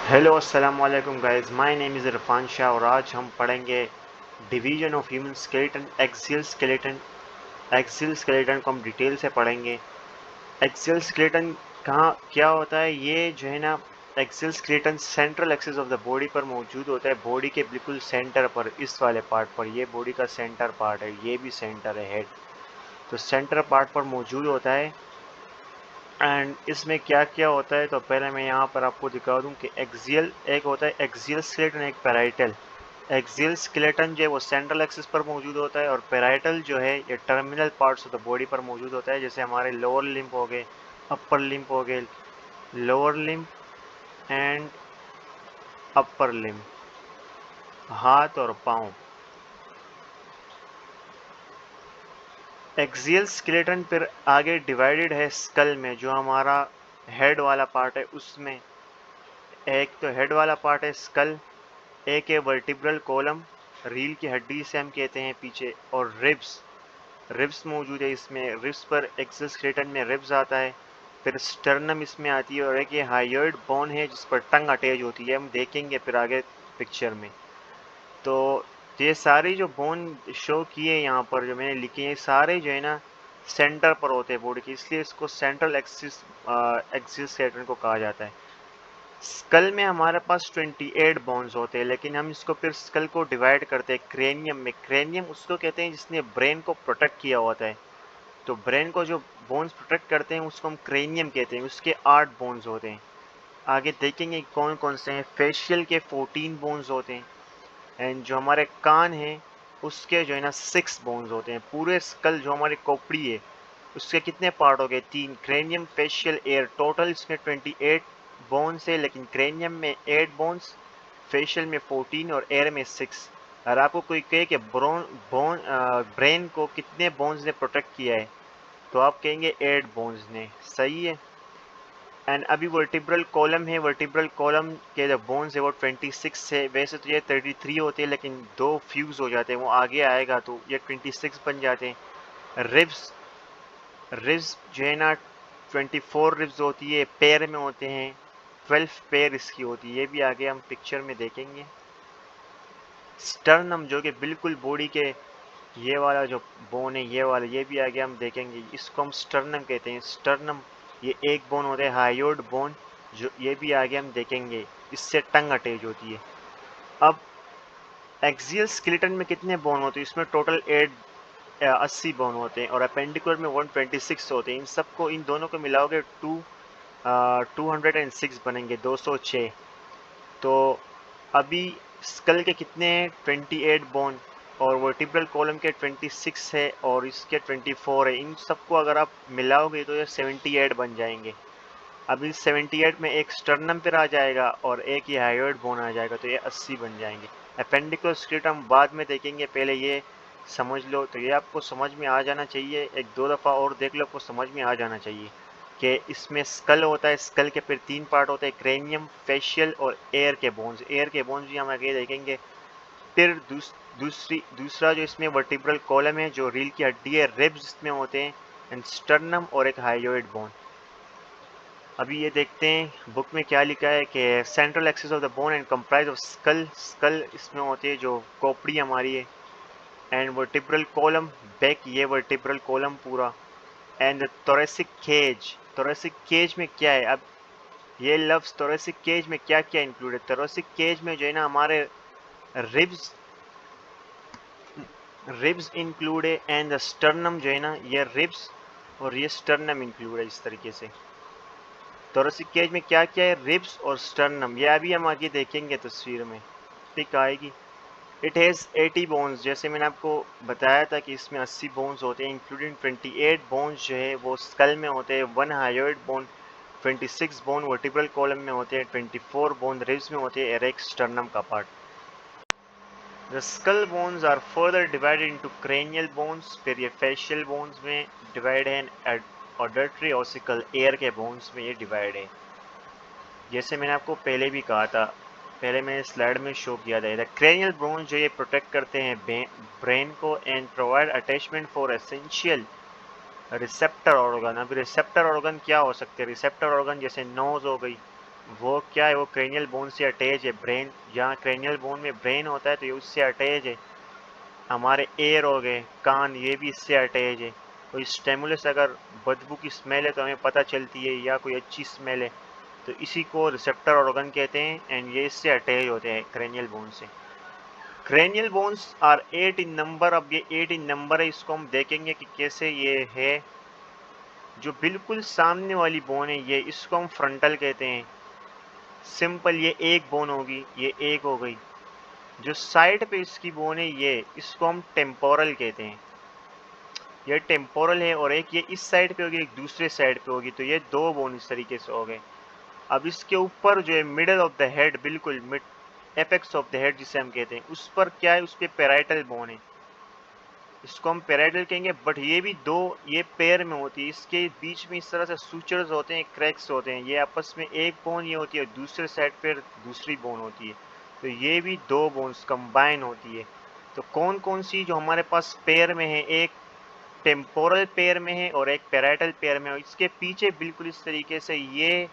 Hello अस्सलाम वालेकुम guys, my name is Irfan Shah और आज हम पढ़ेंगे division of human skeleton, axial skeleton को हम डिटेल से पढ़ेंगे। एक्सियल स्केलेटन कहाँ क्या होता है, ये जो है ना, axial skeleton central axis of the body पर मौजूद होता है, बॉडी के बिल्कुल सेंटर पर, इस वाले पार्ट पर। ये बॉडी का सेंटर पार्ट है, ये भी सेंटर है, हेड तो सेंटर पार्ट पर मौजूद होता है। एंड इसमें क्या क्या होता है, तो पहले मैं यहाँ पर आपको दिखा दूँ कि एक्सियल एक होता है एक्सियल स्केलेटन, एक पैराइटल। एक्सियल स्केलेटन जो है वो सेंट्रल एक्सिस पर मौजूद होता है और पैराइटल जो है ये terminal parts of the body पर मौजूद होता है, जैसे हमारे लोअर लिम्ब हो गए, अपर लिम्ब हो गए, lower limb and upper limb, हाथ और पाँव। एक्सियल स्केलेटन फिर आगे डिवाइडेड है स्कल में, जो हमारा हेड वाला पार्ट है उसमें। एक तो हेड वाला पार्ट है स्कल, एक है वर्टिब्रल कॉलम, रील की हड्डी से हम कहते हैं पीछे, और रिब्स, रिब्स मौजूद है इसमें। रिब्स पर एक्सियल स्केलेटन में रिब्स आता है। फिर स्टर्नम इसमें आती है और एक ये हायोइड बोन है जिस पर टंग अटैच होती है, हम देखेंगे फिर आगे पिक्चर में। तो ये सारी जो बोन शो किए यहाँ पर जो मैंने लिखे हैं, सारे जो है ना सेंटर पर होते हैं बॉडी के, इसलिए इसको सेंट्रल एक्सिस एक्सियल स्केलेटन को कहा जाता है। स्कल में हमारे पास 28 बोन्स होते हैं, लेकिन हम इसको फिर स्कल को डिवाइड करते हैं क्रेनियम में। क्रेनियम उसको कहते हैं जिसने ब्रेन को प्रोटेक्ट किया होता है, तो ब्रेन को जो बोन्स प्रोटेक्ट करते हैं उसको हम क्रेनियम कहते हैं। उसके 8 बोन्स होते हैं, आगे देखेंगे कौन कौन से हैं। फेशियल के 14 बोन्स होते हैं, एंड जो हमारे कान हैं उसके जो है ना 6 बोन्स होते हैं। पूरे स्कल जो हमारी खोपड़ी है उसके कितने पार्ट हो गए, 3, क्रेनियम, फेशियल, एयर, टोटल इसमें 28 बोन्स है, लेकिन क्रेनियम में 8 बोन्स, फेशियल में 14 और एयर में 6। और आपको कोई कहे कि ब्रेन को कितने बोन्स ने प्रोटेक्ट किया है, तो आप कहेंगे 8 बोन्स ने, सही है। एंड अभी वर्टिब्रल कॉलम है, वर्टिब्रल कॉलम के जो बोन्स है वो 26 है। वैसे तो ये 33 होते हैं, लेकिन 2 फ्यूज हो जाते हैं, वो आगे आएगा तो ये 26 बन जाते हैं। रिब्स, रिब्स जो है ना 24 रिब्स होती है, पैर में होते हैं, 12 पैर इसकी होती है, ये भी आगे हम पिक्चर में देखेंगे। स्टर्नम जो कि बिल्कुल बॉडी के ये वाला जो बोन है, ये वाला, ये भी आगे हम देखेंगे, इसको हम स्टर्नम कहते हैं। स्टर्नम ये एक बोन होता है, हायोइड बोन, जो ये भी आगे हम देखेंगे, इससे टंग अटैच होती है। अब एक्सियल स्केलेटन में कितने बोन होते हैं, इसमें टोटल 80 बोन होते हैं और अपेंडिकुलर में 126 होते हैं। इन सबको, इन दोनों को मिलाओगे 206 बनेंगे, 206। तो अभी स्कल के कितने हैं, 28 बोन, और वर्टिब्रल कॉलम के 26 है और इसके 24 है। इन सबको अगर आप मिलाओगे तो ये 78 बन जाएंगे। अभी 78 में एक स्टर्नम फिर आ जाएगा और एक ये हायोइड बोन आ जाएगा, तो ये 80 बन जाएंगे। अपेंडिकुलर स्केलेटन हम बाद में देखेंगे, पहले ये समझ लो। तो ये आपको समझ में आ जाना चाहिए, एक दो दफ़ा और देख लो, आपको समझ में आ जाना चाहिए कि इसमें स्कल होता है, स्कल के फिर 3 पार्ट होते हैं, क्रेनियम, फेशियल और एयर के बोन्स। एयर के बोन्स भी हम आगे देखेंगे। फिर दूसरा जो इसमें वर्टिब्रल कॉलम है, जो रील की हड्डी है, रिब्स इसमें होते हैं, एंड स्टर्नम और एक हायोइड बोन। अभी ये देखते हैं बुक में क्या लिखा है कि central axis of the bone and comprise of skull, skull इसमें होती है जो खोपड़ी हमारी है, एंड वर्टिब्रल कॉलम, बैक, ये वर्टिब्रल कॉलम पूरा, and thoracic cage. Thoracic cage में क्या है, अब ये लफ्ज़ थोरेसिक केज में क्या क्या इंक्लूड है। थोरेसिक केज में जो है ना हमारे रिब्स, रिब्स इंक्लूड है, एंड स्टर्नम जो है ना, ये रिब्स और ये स्टर्नम इंक्लूड है इस तरीके से। थोरेसिक केज में क्या क्या है, रिब्स और स्टर्नम, ये अभी हम आगे देखेंगे तस्वीर में, पिक आएगी। इट हैज़ 80 बोन्स, जैसे मैंने आपको बताया था कि इसमें 80 बोन्स होते हैं, इंक्लूडिंग 28 बोन्स जो है वो स्कल में होते हैं, 1 hyoid bone, 26 bone vertebral column में होते हैं, 24 बोन रिब्स में होते हैं, और एक स्टर्नम का part. The skull bones are further divided into cranial bones, फिर ये फेशियल बोन्स में डिवाइड है, ऑडिटरी ऑसिकल, एयर के बोन्स में ये डिवाइड है। जैसे मैंने आपको पहले भी कहा था, पहले मैंने स्लाइड में शो किया था, क्रेनियल बोन्स जो ये प्रोटेक्ट करते हैं ब्रेन को and provide attachment for essential receptor organ. अब रिसेप्टर ऑर्गन क्या हो सकते हैं, रिसेप्टर ऑर्गन जैसे नोज हो गई, वो क्या है, वो क्रेनियल बोन से अटैच है। ब्रेन, जहाँ क्रेनियल बोन में ब्रेन होता है तो ये उससे अटैच है। हमारे एयर हो गए, कान, ये भी इससे अटैच है। कोई स्टेमुलस अगर बदबू की स्मेल है तो हमें पता चलती है, या कोई अच्छी स्मेल है, तो इसी को रिसेप्टर ऑर्गन कहते हैं, एंड ये इससे अटैच होते हैं क्रेनियल बोन से। Cranial bones are 8 in number. अब ये 8 इन नंबर है, इसको हम देखेंगे कि कैसे ये है। जो बिल्कुल सामने वाली बोन है ये, इसको हम फ्रंटल कहते हैं। सिंपल, ये एक बोन होगी, ये एक हो गई। जो साइड पे इसकी बोन है ये, इसको हम टेम्पोरल कहते हैं। ये टेम्पोरल है, और एक ये इस साइड पे होगी, एक दूसरे साइड पे होगी, तो ये दो बोन इस तरीके से हो गए। अब इसके ऊपर जो है मिडल ऑफ द हेड, बिल्कुल mid apex of the head जिसे हम कहते हैं, उस पर क्या है, उस पर पैराइटल बोन है, इसको हम पैराइटल कहेंगे। बट ये भी दो, ये पेयर में होती है, इसके बीच में इस तरह से सूचर्स होते हैं, क्रैक्स होते हैं, ये आपस में एक बोन ये होती है, दूसरे साइड पर दूसरी बोन होती है, तो ये भी दो बोन्स कंबाइन होती है। तो कौन कौन सी जो हमारे पास पेयर में है, एक टेम्पोरल पेयर में है और एक पैराइटल पेयर में है। इसके पीछे बिल्कुल इस तरीके से ये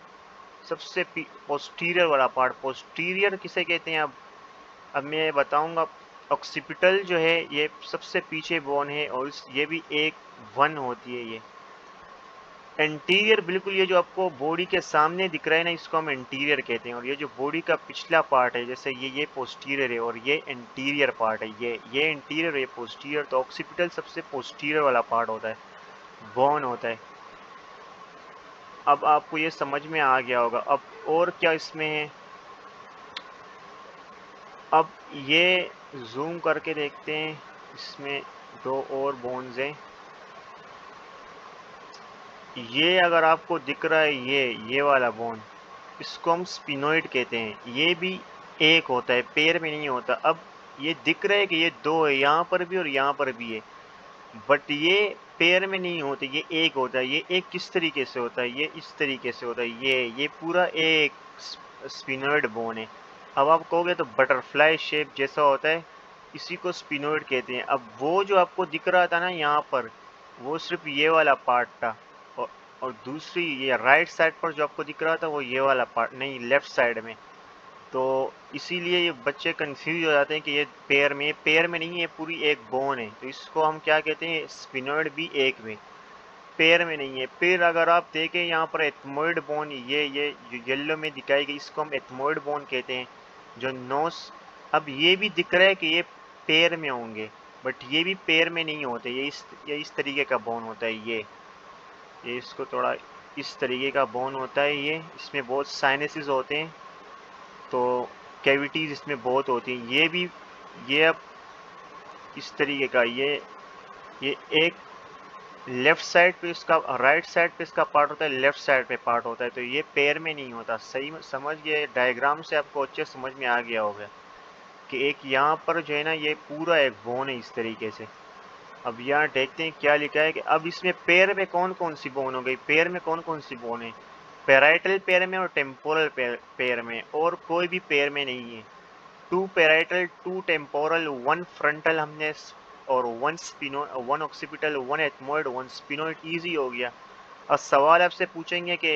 सबसे पोस्टीरियर वाला पार्ट, पोस्टीरियर किसे कहते हैं, अब मैं बताऊंगा। ऑक्सीपिटल जो है ये सबसे पीछे बोन है, और ये भी एक वन होती है ये। एंटीरियर, बिल्कुल ये जो आपको बॉडी के सामने दिख रहा है ना, इसको हम एंटीरियर कहते हैं। और ये जो बॉडी का पिछला पार्ट है, जैसे ये पोस्टीरियर है, और ये एंटीरियर पार्ट है, ये एंटीरियर, ये पोस्टीरियर। तो ऑक्सीपिटल सबसे पोस्टीरियर वाला पार्ट होता है, बोन होता है। अब आपको ये समझ में आ गया होगा। अब और क्या इसमें है, अब ये जूम करके देखते हैं, इसमें दो और बोन्स हैं। ये अगर आपको दिख रहा है, ये वाला बोन, इसको हम स्पिनोइड कहते हैं। ये भी एक होता है, पेयर में नहीं होता। अब ये दिख रहा है कि ये दो है, यहाँ पर भी और यहाँ पर भी है, बट ये पेयर में नहीं होते, ये एक होता है। ये एक किस तरीके से होता है, ये इस तरीके से होता है, ये पूरा एक स्पिनोइड बोन है। अब आप कहोगे तो बटरफ्लाई शेप जैसा होता है, इसी को स्पिनोइड कहते हैं। अब वो जो आपको दिख रहा था ना यहाँ पर, वो सिर्फ ये वाला पार्ट था, और, और दूसरी ये राइट साइड पर जो आपको दिख रहा था वो ये वाला पार्ट नहीं, लेफ्ट साइड में। तो इसीलिए ये बच्चे कंफ्यूज हो जाते हैं कि ये पेयर में नहीं है, पूरी एक बोन है। तो इसको हम क्या कहते हैं, स्पिनोइड भी एक में, पेयर में नहीं है। फिर अगर आप देखें यहाँ पर एथमोइड बोन, ये जो येलो में दिखाई गई, इसको हम एथमोइड बोन कहते हैं। जो नोस, अब ये भी दिख रहा है कि ये पेयर में होंगे, बट ये भी पेयर में नहीं होते, ये इस तरीके का बोन होता है। ये इसको थोड़ा इस तरीके का बोन होता है ये। इसमें बहुत साइनसेस होते हैं, तो कैविटीज़ इसमें बहुत होती हैं। ये भी, ये अब इस तरीके का, ये एक लेफ्ट साइड पे इसका, राइट साइड पे इसका पार्ट होता है, लेफ्ट साइड पे पार्ट होता है, तो ये पेयर में नहीं होता। सही में समझ गए, डायग्राम से आपको अच्छे समझ में आ गया होगा कि एक यहाँ पर जो है ना, ये पूरा एक बोन है इस तरीके से। अब यहाँ देखते हैं क्या लिखा है कि अब इसमें पेयर में कौन कौन सी बोन हो गई, पेयर में कौन कौन सी बोन है, पैराइटल पेयर में और टेम्पोरल पेयर में, और कोई भी पेयर में नहीं है। Two parietal, two temporal, one frontal हमने, और one occipital, one ethmoid, one sphenoid, easy हो गया। अब सवाल आपसे पूछेंगे कि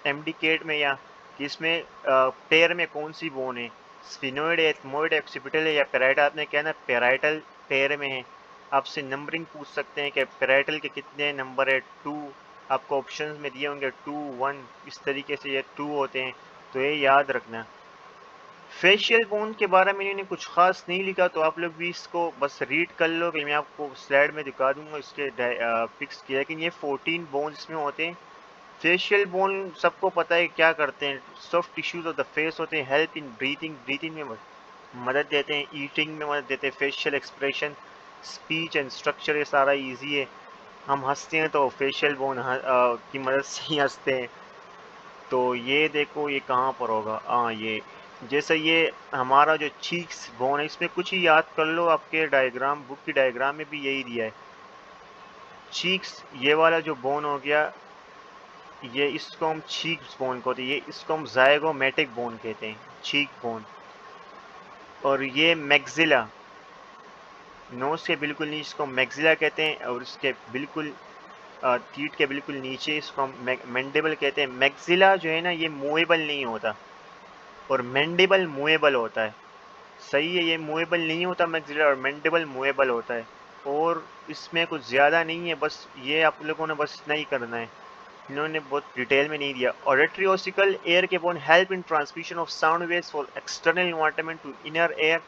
एमडी केट में, या कि इसमें पेयर में कौन सी बोन है, स्पिनोइड, एथमोइड, ऑक्सीपिटल है या पैराइटल। आपने कहना पैराइटल पेयर में है। आपसे नंबरिंग पूछ सकते हैं कि पैराइटल के कितने नंबर है, टू, आपको ऑप्शंस में दिए होंगे 2, 1, इस तरीके से ये 2 होते हैं, तो ये याद रखना। फेशियल बोन के बारे में इन्होंने कुछ खास नहीं लिखा, तो आप लोग भी इसको बस रीड कर लो, कि मैं आपको स्लाइड में दिखा दूंगा इसके पिक्स की। लेकिन ये 14 बोन इसमें होते हैं। फेशियल बोन सबको पता है क्या करते हैं, soft tissues of the face होते हैं, हेल्प इन ब्रीथिंग, ब्रीथिंग में मदद देते हैं, ईटिंग में मदद देते हैं, facial expression, speech and structure, ये सारा ईजी है। हम हंसते हैं तो फेशियल बोन की मदद से ही हंसते हैं। तो ये देखो ये कहाँ पर होगा, हाँ ये, जैसे ये हमारा जो चीक्स बोन है, इसमें कुछ ही याद कर लो, आपके डायग्राम, बुक की डायग्राम में भी यही दिया है। चीक्स, ये वाला जो बोन हो गया, ये इसको हम चीक्स बोन कहते हैं, ये इसको हम जायगोमेटिक बोन कहते हैं, चीक बोन। और ये मैक्सिला, नोज के बिल्कुल नीचे इसको मैक्सिला कहते हैं, और इसके बिल्कुल टीथ के बिल्कुल नीचे, इसको हम मैंडिबल कहते हैं। मैक्सिला जो है ना ये मूवेबल नहीं होता और मैंडिबल मूवेबल होता है। सही है, ये मूवेबल नहीं होता मैक्सिला, और मैंडिबल मूवेबल होता है। और इसमें कुछ ज़्यादा नहीं है, बस ये आप लोगों ने बस नहीं करना है, इन्होंने बहुत डिटेल में नहीं दिया। ऑडिटरी ओसिकल एयर के bone help in transmission of sound waves for external environment to inner ear.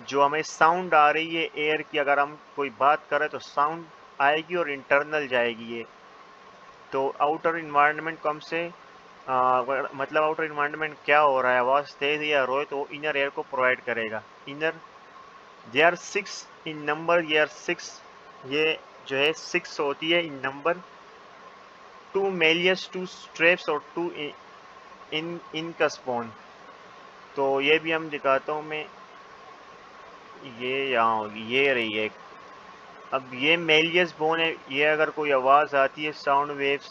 जो हमें साउंड आ रही है एयर की, अगर हम कोई बात करें तो साउंड आएगी और इंटरनल जाएगी ये। तो आउटर इन्वायरमेंट कम से मतलब आउटर इन्वायरमेंट क्या हो रहा है, आवाज़ तेज या रोए, तो इनर एयर को प्रोवाइड करेगा। Inner they are 6 in number, ये आर 6, ये जो है 6 होती है इन नंबर। 2 मेलियस, 2 स्ट्रेप्स और 2 इन इनकस बोन। तो ये भी हम दिखाता हूँ मैं, ये यहाँ होगी, ये रही है। अब ये मेलियस बोन है, ये अगर कोई आवाज़ आती है साउंड वेव्स,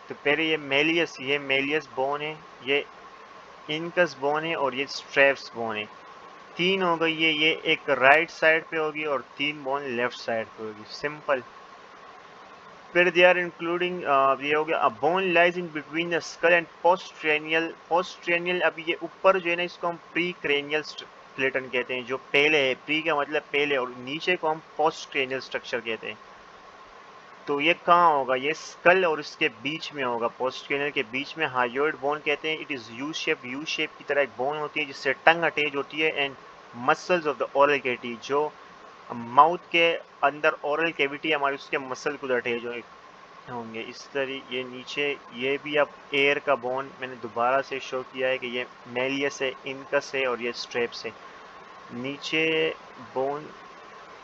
तो पहले ये मेलियस बोन है, ये इनकस बोन है और ये स्ट्रेप्स बोन है। 3 हो गई है, ये एक राइट साइड पे होगी और 3 बोन लेफ्ट साइड पे होगी, सिंपल। फिर दे आर इंक्लूडिंग, ये हो गया, a bone lies in between the skull and postcranial. Postcranial, अब ये ऊपर जो है ना इसको हम प्री क्रेनियल स्केलेटन कहते हैं, जो पहले है, प्री का मतलब पहले, और नीचे को हम पोस्ट्रेनियल स्ट्रक्चर कहते हैं। तो ये कहाँ होगा, ये स्कल और इसके बीच में होगा, पोस्ट्रेनियल के बीच में, हायोइड बोन कहते हैं। इट इज यू शेप की तरह एक बोन होती है जिससे टंग अटैच होती है, and muscles of the oral cavity, जो माउथ के अंदर ओरल कैविटी हमारी, उसके मसल को अटैच होंगे इस तरह। ये नीचे ये भी अब एयर का बोन मैंने दोबारा से शो किया है कि ये मेलियस है, इनकस है और ये स्ट्रेप्स है। नीचे बोन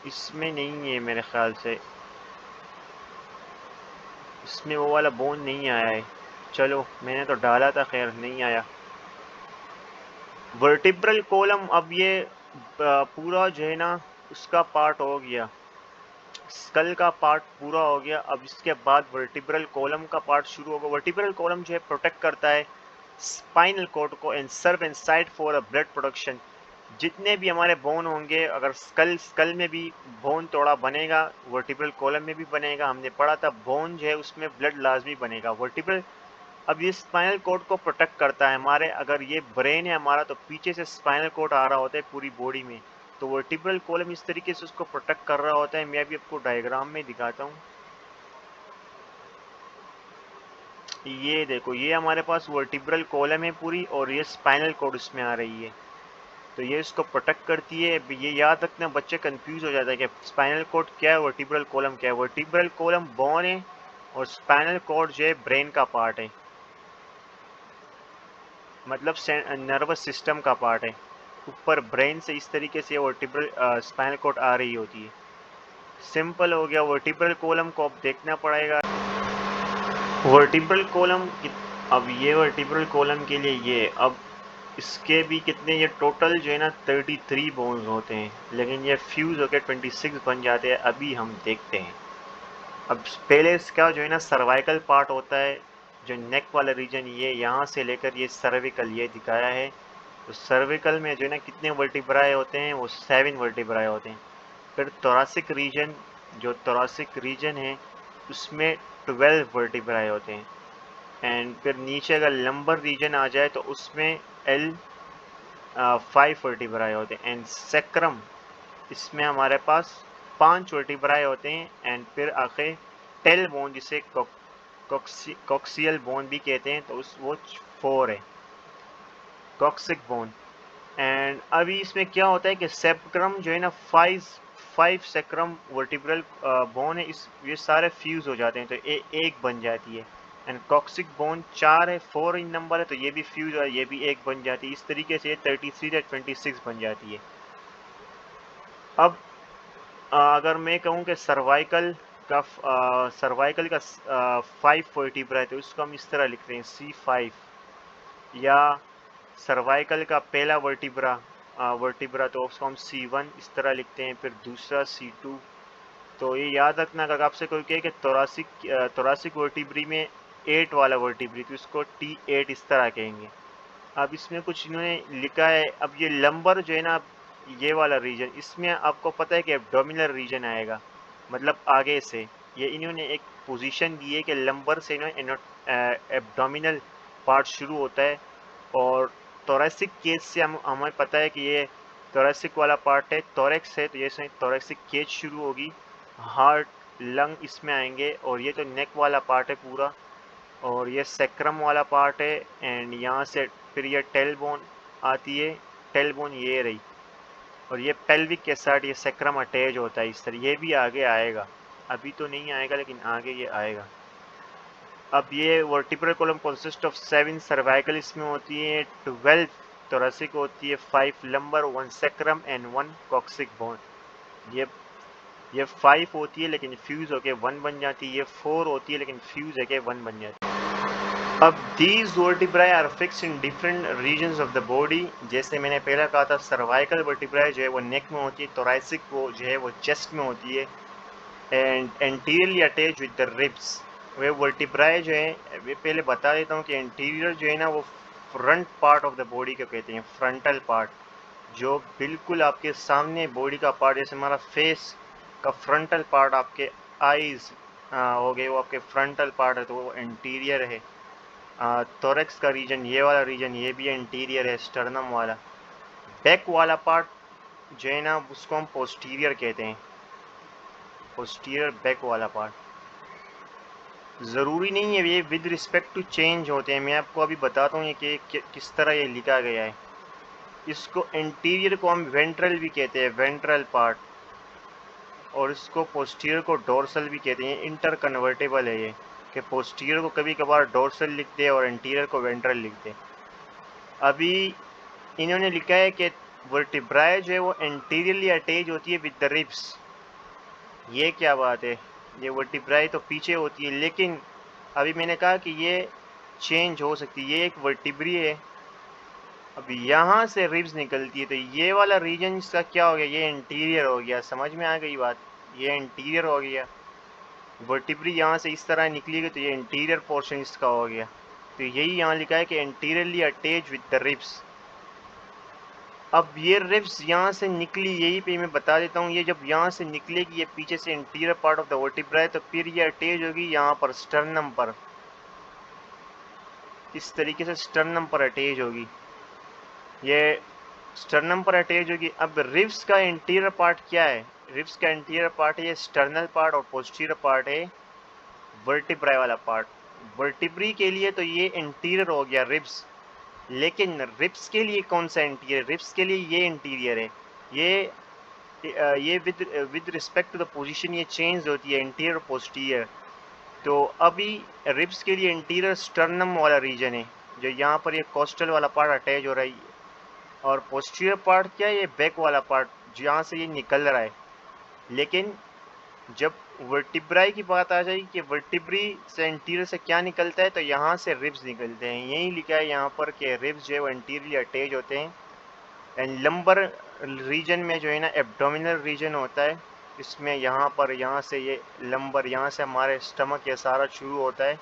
इसमें नहीं है मेरे ख्याल से, इसमें वो वाला बोन नहीं आया है। चलो मैंने तो डाला था, खैर नहीं आया। वर्टिब्रल कॉलम, अब ये पूरा जो है ना उसका पार्ट हो गया, स्कल का पार्ट पूरा हो गया। अब इसके बाद वर्टिब्रल कॉलम का पार्ट शुरू होगा। वर्टिब्रल कॉलम जो है प्रोटेक्ट करता है स्पाइनल कॉर्ड को and serve and side for a blood production. जितने भी हमारे बोन होंगे, अगर स्कल में भी बोन थोड़ा बनेगा, वर्टिब्रल कॉलम में भी बनेगा। हमने पढ़ा था बोन जो है उसमें ब्लड लाजमी बनेगा। वर्टिब्रल, अब ये स्पाइनल कॉर्ड को प्रोटेक्ट करता है हमारे, अगर ये ब्रेन है हमारा तो पीछे से स्पाइनल कॉर्ड आ रहा होता है पूरी बॉडी में, तो वर्टिब्रल कॉलम इस तरीके से उसको प्रोटेक्ट कर रहा होता है। मैं अभी आपको डायग्राम में दिखाता हूँ। ये देखो, ये हमारे पास वर्टिब्रल कॉलम है पूरी, और ये स्पाइनल कॉर्ड इसमें आ रही है, तो ये इसको प्रोटेक्ट करती है। ये याद रखना, बच्चे कंफ्यूज हो जाता है कि स्पाइनल कॉर्ड क्या है, वर्टिब्रल कॉलम क्या है। वर्टिब्रल कॉलम बोन है और स्पाइनल कॉर्ड जो है ब्रेन का पार्ट है, मतलब नर्वस सिस्टम का पार्ट है। ऊपर ब्रेन से इस तरीके से वर्टिब्रल स्पाइनल कॉर्ड आ रही होती है। सिंपल हो गया। वर्टिब्रल कॉलम को अब देखना पड़ेगा। वर्टिब्रल कॉलम, अब ये वर्टिब्रल कॉलम के लिए ये, अब इसके भी कितने, ये टोटल जो है ना 33 बोन्स होते हैं, लेकिन ये फ्यूज होकर 26 बन जाते हैं। अभी हम देखते हैं। अब पहले इसका जो है ना सर्वाइकल पार्ट होता है, जो नेक वाला रीजन, ये यहाँ से लेकर ये सर्विकल, ये दिखाया है। तो सर्विकल में जो है ना कितने वर्टिब्राए होते हैं, वो 7 वर्टिब्राए होते हैं। फिर थोरासिक रीजन, जो थोरासिक रीजन है उसमें 12 वर्टिब्राए होते हैं। एंड फिर नीचे अगर लंबर रीजन आ जाए तो उसमें एल 5 वर्टिब्राए होते हैं। एंड सेक्रम, इसमें हमारे पास 5 वर्टिब्राए होते हैं। एंड फिर आखिर टेल बोन, जिसे कॉक्सियल बोन भी कहते हैं, तो उस वो 4 है, कॉक्सिक बोन। एंड अभी इसमें क्या होता है कि सेक्रम जो है ना 5 सेक्रम वर्टिब्रल बोन है, इस ये सारे फ्यूज हो जाते हैं, तो एक बन जाती है। एंड कॉक्सिक बोन 4 है, 4 इन नंबर है, तो ये भी फ्यूज है, ये भी एक बन जाती है। इस तरीके से 33 से 26 बन जाती है। अब अगर मैं कहूँ कि सर्वाइकल का 5 वर्टिब्रा है, तो इसको हम इस तरह लिखते हैं C5। या सर्वाइकल का पहला वर्टिब्रा तो उसको हम C1 इस तरह लिखते हैं, फिर दूसरा C2। तो ये याद रखना, अगर आपसे कोई कहे कि थोरासिक वर्टिब्री में 8 वाला वर्टिब्री, तो इसको T8 इस तरह कहेंगे। अब इसमें कुछ इन्होंने लिखा है, अब ये लंबर जो है ना, ये वाला रीजन, इसमें आपको पता है कि एब्डोमिनल रीजन आएगा, मतलब आगे से। ये इन्होंने एक पोजीशन दी है कि लंबर से ना एब्डोमिनल पार्ट शुरू होता है और थोरेसिक केज से हमें पता है कि ये थोरेसिक वाला पार्ट है, थोरेक्स है, तो ये थोरेसिक केज शुरू होगी, हार्ट लंग इसमें आएंगे और ये तो नेक वाला पार्ट है पूरा और ये सेक्रम वाला पार्ट है एंड यहाँ से फिर ये टेल बोन आती है, टेल बोन ये रही और ये पेल्विक के साथ ये सेक्रम अटैच होता है इस तरह। ये भी आगे आएगा, अभी तो नहीं आएगा लेकिन आगे ये आएगा। अब ये vertebral column consist of 7 cervical इसमें होती है, 12 थोरेसिक होती है, 5 lumbar, 1 sacrum and 1 coccyx bone. ये 5 होती है लेकिन फ्यूज होके 1 बन जाती है, ये 4 होती है लेकिन फ्यूज होके 1 बन जाती है। अब these vertebrae are fixed in different regions of the body. जैसे मैंने पहले कहा था सर्वाइकल वर्टिब्राई जो है वो नेक में होती है, थोरेसिक वो जो है वो चेस्ट में होती है and anteriorly attach with the ribs. वे वर्टिब्राई जो है वे पहले बता देता हूँ कि एंटीरियर जो है ना वो front part of the body को कहते हैं, फ्रंटल पार्ट जो बिल्कुल आपके सामने बॉडी का पार्ट, जैसे हमारा फेस का फ्रंटल पार्ट आपके आईज हो गए वो आपके फ्रंटल पार्ट है तो वो एंटीरियर है। थोरेक्स का रीजन ये वाला रीजन ये भी एंटीरियर है, स्टर्नम वाला। बैक वाला पार्ट जो है ना उसको हम पोस्टीरियर कहते हैं, पोस्टीरियर बैक वाला पार्ट। ज़रूरी नहीं है ये विद रिस्पेक्ट टू चेंज होते हैं, मैं आपको अभी बताता हूँ ये कि किस तरह ये लिखा गया है। इसको एंटीरियर को हम वेंट्रल भी कहते हैं, वेंट्रल पार्ट, और इसको पोस्टीरियर को डोर्सल भी कहते हैं। इंटर कन्वर्टेबल है ये कि पोस्टीरियर को कभी कभार डोर्सल लिखते हैं और एंटीरियर को वेंट्रल लिखते हैं। अभी इन्होंने लिखा है कि वर्टिब्राई जो है वो एंटीरियरली अटैच होती है विद द रिब्स। ये क्या बात है, ये वर्टिब्राई तो पीछे होती है, लेकिन अभी मैंने कहा कि ये चेंज हो सकती है। ये एक वर्टिब्री है, अब यहाँ से रिब्स निकलती है तो ये वाला रीजन इसका क्या हो गया, ये इंटीरियर हो गया। समझ में आ गई बात, ये इंटीरियर हो गया। वर्टिब्री यहाँ से इस तरह निकली गई तो ये इंटीरियर पोर्शन इसका हो गया। तो यही यहाँ लिखा है कि interiorly attach with the ribs. अब ये रिब्स यहाँ से निकली, यही पे मैं बता देता हूँ, ये जब यहाँ से निकलेगी ये पीछे से interior part of the vertebra तो फिर ये अटैच होगी यहाँ पर स्टर्नम पर, इस तरीके से स्टर्नम पर अटैच होगी, ये स्टर्नम पर अटैच होगी। अब रिब्स का इंटीरियर पार्ट क्या है, रिब्स का इंटीरियर पार्ट है ये स्टर्नल पार्ट और पोस्टीरियर पार्ट है वर्टिब्रा वाला पार्ट। वर्टिब्री के लिए तो ये इंटीरियर हो गया रिब्स, लेकिन रिब्स के लिए कौन सा इंटीरियर, रिब्स के लिए ये इंटीरियर है। ये with respect to the position ये चेंज होती है, इंटीरियर पोस्टीरियर। तो अभी रिब्स के लिए इंटीरियर स्टर्नम वाला रीजन है जो यहाँ पर ये कोस्टल वाला पार्ट अटैच हो रहा है, और पोस्टीरियर पार्ट क्या है, ये बैक वाला पार्ट जहाँ से ये निकल रहा है। लेकिन जब वर्टिब्राई की बात आ जाएगी कि वर्टिब्री से इंटीरियर से क्या निकलता है तो यहाँ से रिब्स निकलते हैं। यही लिखा है यहाँ पर कि रिब्स जो है वो इंटीरियरली अटैच होते हैं एंड लंबर रीजन में जो है ना एब्डोमिनल रीजन होता है, इसमें यहाँ पर यहाँ से ये लंबर यहाँ से हमारे स्टमक ये सारा शुरू होता है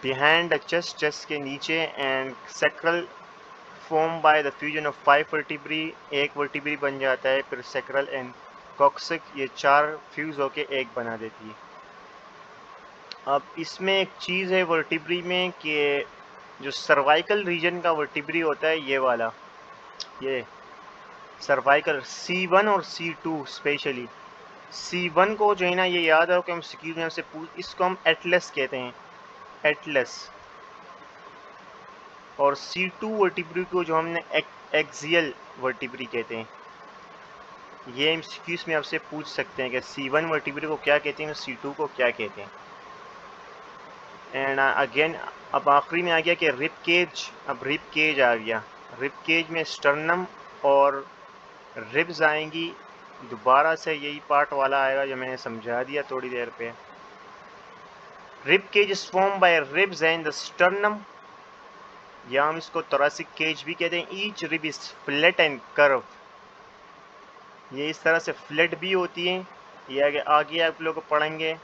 बिहाइंड द चेस्ट, चेस्ट के नीचे, and sacral form by the fusion of 5 vertebrae, एक वर्टिब्री बन जाता है, फिर सेक्रल एंड कॉक्सिक ये 4 फ्यूज होके एक बना देती है। अब इसमें एक चीज़ है वर्टिब्री में कि जो सर्वाइकल रीजन का वर्टिब्री होता है ये वाला, ये सर्वाइकल C1 और C2 स्पेशली। C1 को जो है ना ये याद रखो कि हम सिक्यूज में से इसको हम एटलस कहते हैं, एटलस। और C2 वर्टिब्री को जो हमने एक्सियल वर्टिब्री कहते हैं। ये एमसीक्यूज में आपसे पूछ सकते हैं कि C1 वर्टिब्री को क्या कहते हैं और C2 को क्या कहते हैं। एंड अगेन अब आखिरी में आ गया कि रिब केज। अब रिब केज आ गया, रिब केज में स्टर्नम और रिब्स आएंगी, दोबारा से यही पार्ट वाला आएगा जो मैंने समझा दिया थोड़ी देर पे। Rib cage is form by ribs and the sternum, या हम इसको थोरेसिक केज भी कहते हैं। Each rib is flat and curve, ये इस तरह से फ्लैट भी होती है, ये आगे आप लोग पढ़ेंगे,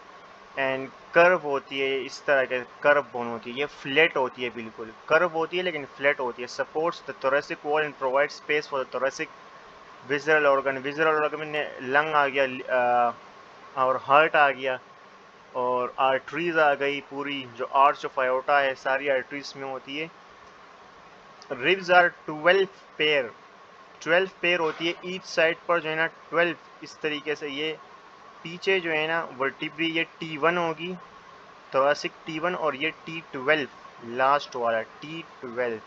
एंड कर्व होती है, इस तरह के कर्व बोन होती है। ये फ्लैट होती है, बिल्कुल कर्व होती है लेकिन फ्लैट होती है। Supports the thoracic wall and provide space for the thoracic visceral organ. Visceral organ में लंग आ गया और हार्ट आ गया, और आर्टरीज आ गई, पूरी जो आर्च ऑफ आयोटा है सारी आर्टरीज में होती है। रिब्स आर 12 पेयर, 12 पेयर होती है ईच साइड पर, जो है ना 12 इस तरीके से। ये पीछे जो है ना वर्टिब्री ये T1 होगी, थोरासिक T1, और ये T12 लास्ट वाला T12।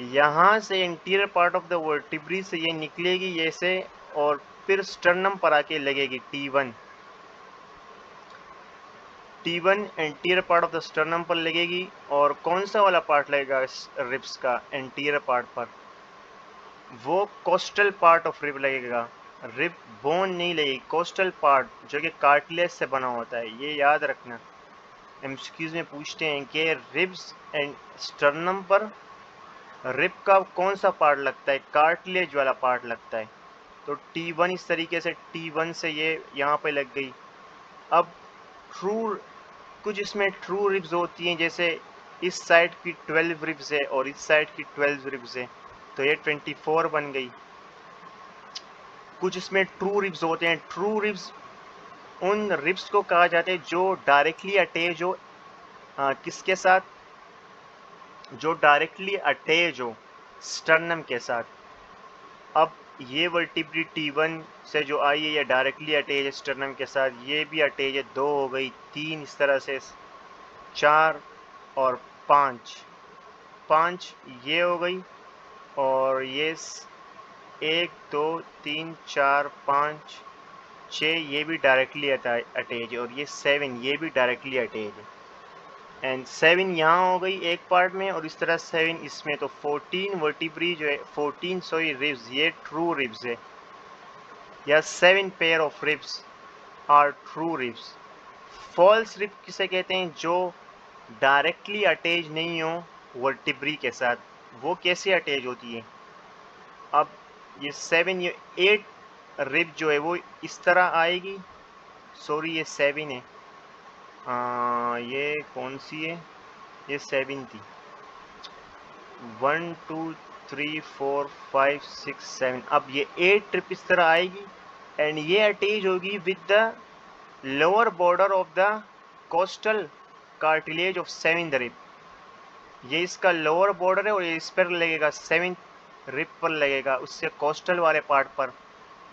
यहाँ से interior part of the vertebrae से ये निकलेगी ऐसे, और फिर स्टर्नम पर आके लगेगी T1। T1 anterior part of the sternum पर लगेगी। और कौन सा वाला पार्ट लगेगा रिब्स का एंटीरियर पार्ट पर? वो कोस्टल पार्ट ऑफ रिब लगेगा, रिब बोन नहीं लगेगी, कोस्टल पार्ट जो कि कार्टिलेज से बना होता है। ये याद रखना, एमसीक्यूज में पूछते हैं कि रिब्स एंड स्टर्नम पर रिब का कौन सा पार्ट लगता है? कार्टिलेज वाला पार्ट लगता है। तो T1 इस तरीके से, T1 से ये यहाँ पे लग गई। अब ट्रू, कुछ इसमें ट्रू रिब्स होती हैं, जैसे इस साइड की 12 रिब्स है और इस साइड की 12 रिब्स है, तो ये 24 बन गई। कुछ इसमें ट्रू रिब्स होते हैं। ट्रू रिब्स उन रिब्स को कहा जाता है जो डायरेक्टली अटैच हो, किसके साथ? जो डायरेक्टली अटैच हो स्टर्नम के साथ। अब ये वर्टिब्री T1 से जो आई है ये डायरेक्टली अटैच है स्टर्नम के साथ, ये भी अटैच है। 2 हो गई, 3 इस तरह से, 4 और 5, 5 ये हो गई, और ये 1 2 3 4 5 6 ये भी डायरेक्टली अटैच है, और ये 7 ये भी डायरेक्टली अटैच है। एंड 7 यहाँ हो गई एक पार्ट में, और इस तरह 7 इसमें। तो 14 वर्टिब्री जो है, 14 सॉरी रिब्स, ये ट्रू रिब्स है, या 7 pair of ribs are true ribs. False rib किसे कहते हैं? जो डायरेक्टली अटैच नहीं हो वर्टिब्री के साथ। वो कैसे अटैच होती है? अब ये 7, ये 8 रिब जो है वो इस तरह आएगी। सॉरी ये 7 है, ये कौन सी है? ये 7 थी। 1 2 3 4 5 6 7। अब ये 8 ट्रिप इस तरह आएगी, एंड ये अटैच होगी with the lower border of the costal cartilage of 7th rib. ये इसका लोअर बॉर्डर है, और ये इस पर लगेगा 7th रिब पर लगेगा, उससे कोस्टल वाले पार्ट पर।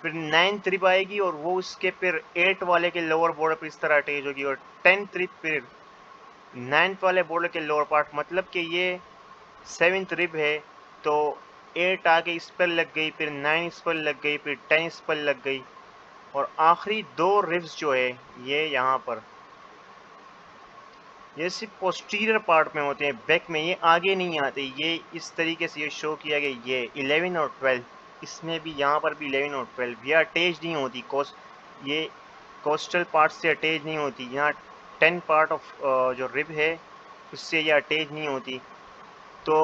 फिर 9th रिब आएगी, और वो उसके फिर 8 वाले के लोअर बॉर्डर पर इस तरह अटैच होगी, और 10th रिब फिर 9th वाले बॉर्डर के लोअर पार्ट। मतलब कि ये 7th रिब है, तो 8 आके इस पर लग गई, फिर 9 इस पर लग गई, फिर 10 इस पर लग गई, और आखिरी 2 रिब्स जो है ये यहाँ पर, ये सिर्फ पोस्टीरियर पार्ट में होते हैं, बैक में ये आगे नहीं आते। ये इस तरीके से ये शो किया गया, ये 11 और 12, इसमें भी, यहाँ पर भी 11 और 12 ये अटैच नहीं होती, ये कोस्टल पार्ट से अटैच नहीं होती। यहाँ 10 पार्ट ऑफ जो रिब है उससे ये अटैच नहीं होती। तो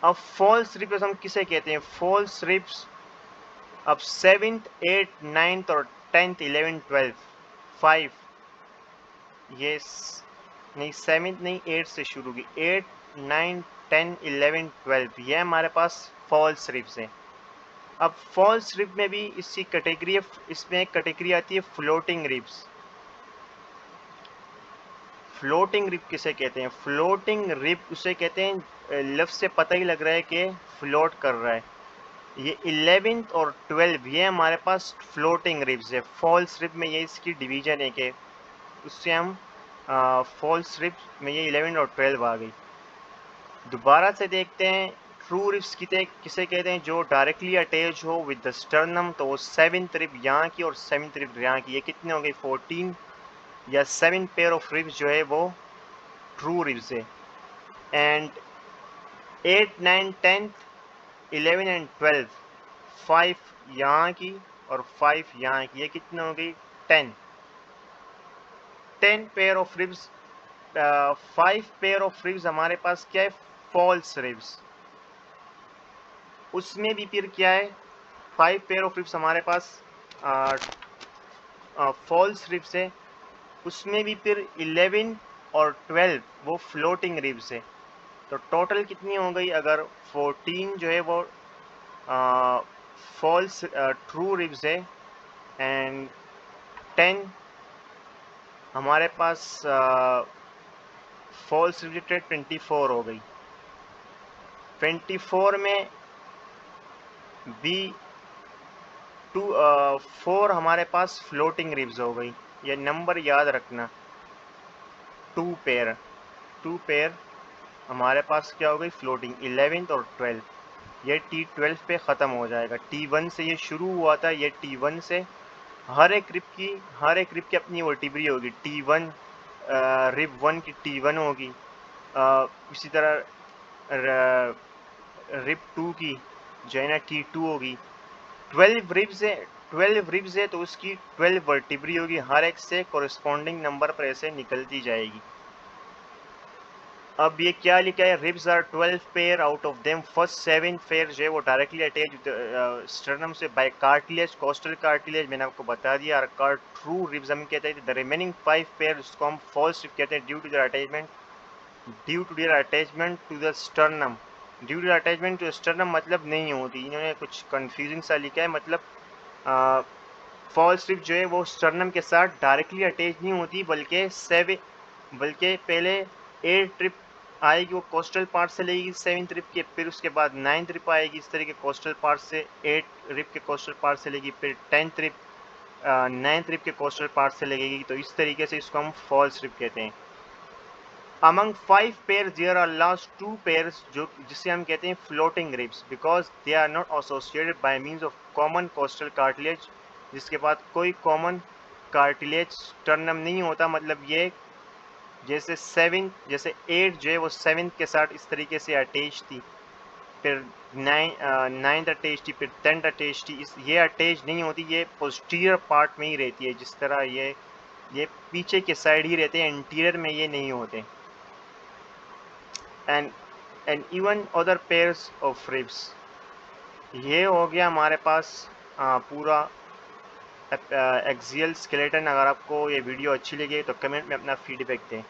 अब फॉल्स रिब्स हम किसे कहते हैं? फॉल्स रिब्स अब 7th 8th 9th और 10th 11 12 5, ये नहीं 7th नहीं 8th से शुरू होगी, 8 9 10 11 12 ये हमारे पास फॉल्स रिब्स हैं। अब फॉल्स रिब में भी इसकी कैटेगरी, इसमें एक कैटेगरी आती है फ्लोटिंग रिब्स। फ्लोटिंग रिब किसे कहते हैं? फ्लोटिंग रिब उसे कहते हैं, लफ्ज़ से पता ही लग रहा है कि फ्लोट कर रहा है। ये 11th और 12 ये हमारे पास फ्लोटिंग रिब्स है। फॉल्स रिब में ये इसकी डिवीजन है कि उससे हम फॉल्स रिब में ये 11 और 12 आ गई। दोबारा से देखते हैं, ट्रू रिब्स किसे कहते हैं? जो डायरेक्टली अटैच हो विद द स्टर्नम, तो वो 7th रिब यहाँ की और 7th रिब यहाँ की, ये कितने हो गई? 14, या 7 पेयर ऑफ रिब्स जो है वो ट्रू रिब्स है। एंड 8 9 10th 11 एंड 12 5 यहाँ की और 5 यहाँ की, ये कितने हो गई? 10, 10 pair of ribs. 5 pair of ribs हमारे पास क्या है? False ribs. उसमें भी फिर क्या है? 5 पेयर ऑफ रिब्स हमारे पास फॉल्स रिब्स है। उसमें भी फिर 11 और 12 वो फ्लोटिंग रिब्स है। तो टोटल कितनी हो गई? अगर 14 जो है वो फॉल्स ट्रू रिब्स है, एंड 10 हमारे पास फॉल्स रिजेक्टेड 24 हो गई। 24 में बी 4 हमारे पास फ्लोटिंग रिब्स हो गई। ये नंबर याद रखना, 2 पेयर हमारे पास क्या हो गई, फ्लोटिंग 11th और 12th। ये T12 पे ख़त्म हो जाएगा। T1 से ये शुरू हुआ था, ये T1 से हर एक रिप की अपनी वर्टिब्री होगी। T1 रिप 1 की T1 होगी, इसी तरह रिप 2 की जो है ना T2 होगी। 12 रिब्स है तो उसकी 12 वर्टिब्री होगी, हर एक से कोरिस्पॉन्डिंग नंबर पर ऐसे निकलती जाएगी। अब ये क्या लिखा है, ribs are 12 pair, out of them first 7 pair जो है वो डायरेक्टली अटैच स्टर्नम से बाय कार्टिलेज, कोस्टल कार्टिलेज मैंने आपको बता दिया। आर ट्रू रिब्स हम कहते हैं। द रिमेनिंग 5 पेयर उसको हम फॉल्स रिब कहते हैं, due to their attachment to the sternum. Due to attachment to sternum मतलब नहीं होती, इन्होंने कुछ कंफ्यूजिंग सा लिखा है। मतलब फॉल्स रिब जो है वो स्टर्नम के साथ डायरेक्टली अटैच नहीं होती, बल्कि पहले 8 ट्रिप आएगी, वो कोस्टल पार्ट से लगेगी 7 ट्रिप के, फिर उसके बाद 9 ट्रिप आएगी इस तरह के कोस्टल पार्ट से, 8 रिप के कोस्टल पार्ट से लगेगी, फिर 10 ट्रिप 9 ट्रिप के कोस्टल पार्ट से लगेगी। तो इस तरीके से इसको हम फॉल्स रिप कहते हैं। Among 5 pairs there are last 2 pairs जो जिसे हम कहते हैं floating ribs because they are not associated by means of common costal cartilage, जिसके बाद कोई common cartilage sternum नहीं होता। मतलब ये जैसे 8 जो है वो 7 के साथ इस तरीके से अटैच थी, फिर 9 अटैच थी, फिर 10 अटैच थी। ये अटैच नहीं होती, ये पोस्टीरियर पार्ट में ही रहती है। जिस तरह ये पीछे के साइड ही रहते हैं, इंटीरियर में ये नहीं होते। And even other pairs of ribs. ये हो गया हमारे पास पूरा एक्सियल स्केलेटन। अगर आपको ये वीडियो अच्छी लगी तो कमेंट में अपना फीडबैक दें।